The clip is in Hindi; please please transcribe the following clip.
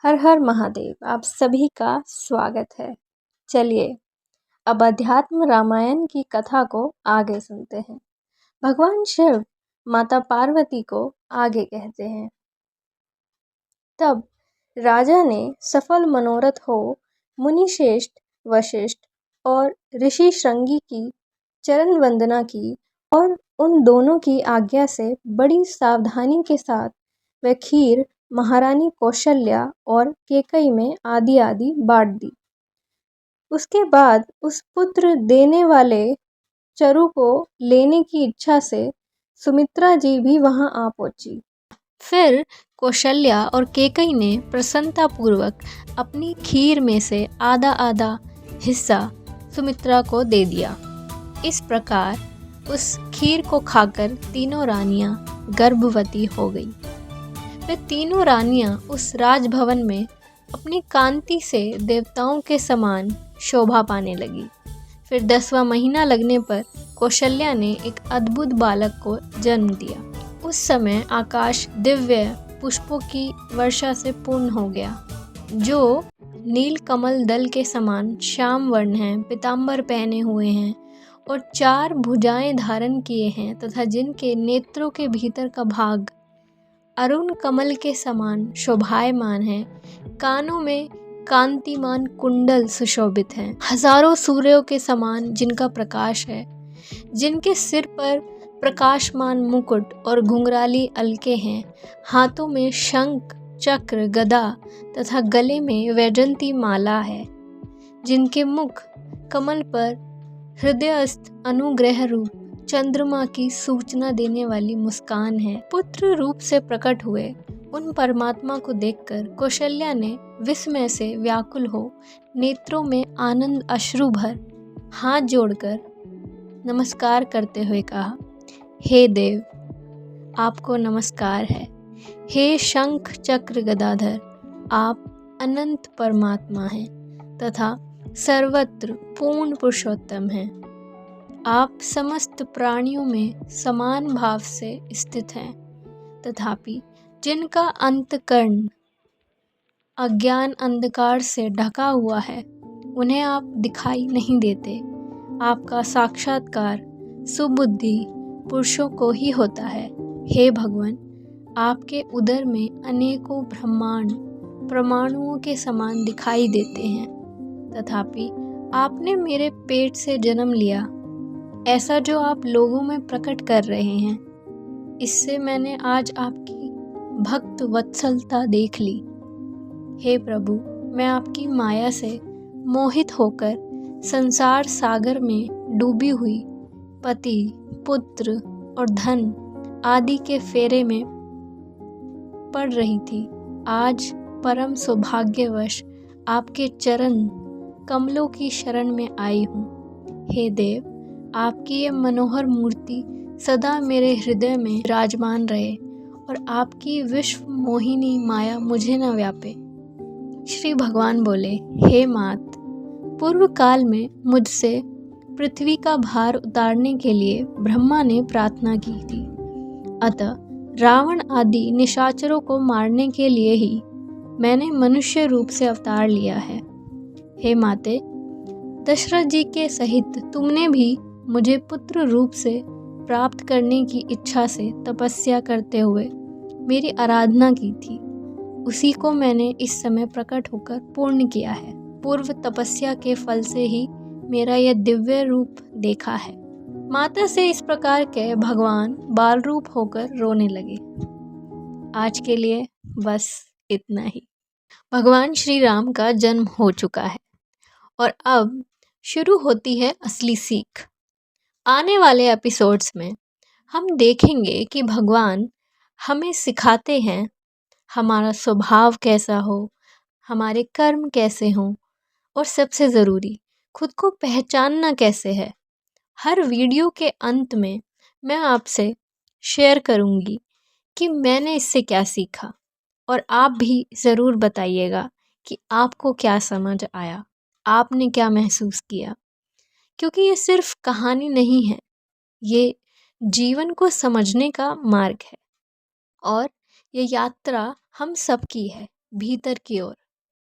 हर हर महादेव। आप सभी का स्वागत है। चलिए अब अध्यात्म रामायण की कथा को आगे सुनते हैं। भगवान शिव माता पार्वती को आगे कहते हैं, तब राजा ने सफल मनोरथ हो मुनिश्रेष्ठ वशिष्ठ और ऋषि श्रृंगी की चरण वंदना की और उन दोनों की आज्ञा से बड़ी सावधानी के साथ वह खीर महारानी कौशल्या और केकई में आदि आदि बांट दी। उसके बाद उस पुत्र देने वाले चरु को लेने की इच्छा से सुमित्रा जी भी वहां आ पहुंची। फिर कौशल्या और केकई ने प्रसन्नतापूर्वक अपनी खीर में से आधा आधा हिस्सा सुमित्रा को दे दिया। इस प्रकार उस खीर को खाकर तीनों रानियां गर्भवती हो गई। वे तीनों रानियां उस राजभवन में अपनी कांति से देवताओं के समान शोभा पाने लगी। फिर 10वां महीना लगने पर कौशल्या ने एक अद्भुत बालक को जन्म दिया। उस समय आकाश दिव्य पुष्पों की वर्षा से पूर्ण हो गया, जो नील कमल दल के समान श्याम वर्ण हैं, पीतांबर पहने हुए हैं और 4 भुजाएं धारण किए हैं तथा जिनके नेत्रों के भीतर का भाग अरुण कमल के समान शोभायमान है। कानों में कांतिमान कुंडल सुशोभित हैं, हजारों सूर्यों के समान जिनका प्रकाश है, जिनके सिर पर प्रकाशमान मुकुट और घुंघराली अलके हैं, हाथों में शंख चक्र गदा तथा गले में वैजंती माला है, जिनके मुख कमल पर हृदयस्थ अनुग्रह रूप चंद्रमा की सूचना देने वाली मुस्कान है। पुत्र रूप से प्रकट हुए उन परमात्मा को देखकर कौशल्या ने विस्मय से व्याकुल हो नेत्रों में आनंद अश्रु भर हाथ जोड़कर नमस्कार करते हुए कहा, हे देव, आपको नमस्कार है। हे शंख चक्र गदाधर, आप अनंत परमात्मा हैं तथा सर्वत्र पूर्ण पुरुषोत्तम हैं। आप समस्त प्राणियों में समान भाव से स्थित हैं, तथापि जिनका अंतकरण अज्ञान अंधकार से ढका हुआ है उन्हें आप दिखाई नहीं देते। आपका साक्षात्कार सुबुद्धि पुरुषों को ही होता है। हे भगवान, आपके उदर में अनेकों ब्रह्मांड परमाणुओं के समान दिखाई देते हैं, तथापि आपने मेरे पेट से जन्म लिया, ऐसा जो आप लोगों में प्रकट कर रहे हैं। इससे मैंने आज आपकी भक्त वत्सलता देख ली। हे प्रभु, मैं आपकी माया से मोहित होकर संसार सागर में डूबी हुई पति पुत्र और धन आदि के फेरे में पड़ रही थी। आज परम सौभाग्यवश आपके चरण कमलों की शरण में आई हूँ। हे देव, आपकी ये मनोहर मूर्ति सदा मेरे हृदय में विराजमान रहे और आपकी विश्व मोहिनी माया मुझे न व्यापे। श्री भगवान बोले, हे मात, पूर्व काल में मुझसे पृथ्वी का भार उतारने के लिए ब्रह्मा ने प्रार्थना की थी। अतः रावण आदि निशाचरों को मारने के लिए ही मैंने मनुष्य रूप से अवतार लिया है। हे माते, दशरथ जी के सहित तुमने भी मुझे पुत्र रूप से प्राप्त करने की इच्छा से तपस्या करते हुए मेरी आराधना की थी। उसी को मैंने इस समय प्रकट होकर पूर्ण किया है। पूर्व तपस्या के फल से ही मेरा यह दिव्य रूप देखा है। माता से इस प्रकार के भगवान बाल रूप होकर रोने लगे। आज के लिए बस इतना ही। भगवान श्री राम का जन्म हो चुका है और अब शुरू होती है असली सीख। आने वाले एपिसोड्स में हम देखेंगे कि भगवान हमें सिखाते हैं हमारा स्वभाव कैसा हो, हमारे कर्म कैसे हों और सबसे ज़रूरी खुद को पहचानना कैसे है। हर वीडियो के अंत में मैं आपसे शेयर करूंगी कि मैंने इससे क्या सीखा और आप भी ज़रूर बताइएगा कि आपको क्या समझ आया, आपने क्या महसूस किया। क्योंकि ये सिर्फ कहानी नहीं है, ये जीवन को समझने का मार्ग है और ये यात्रा हम सबकी है। भीतर की ओर।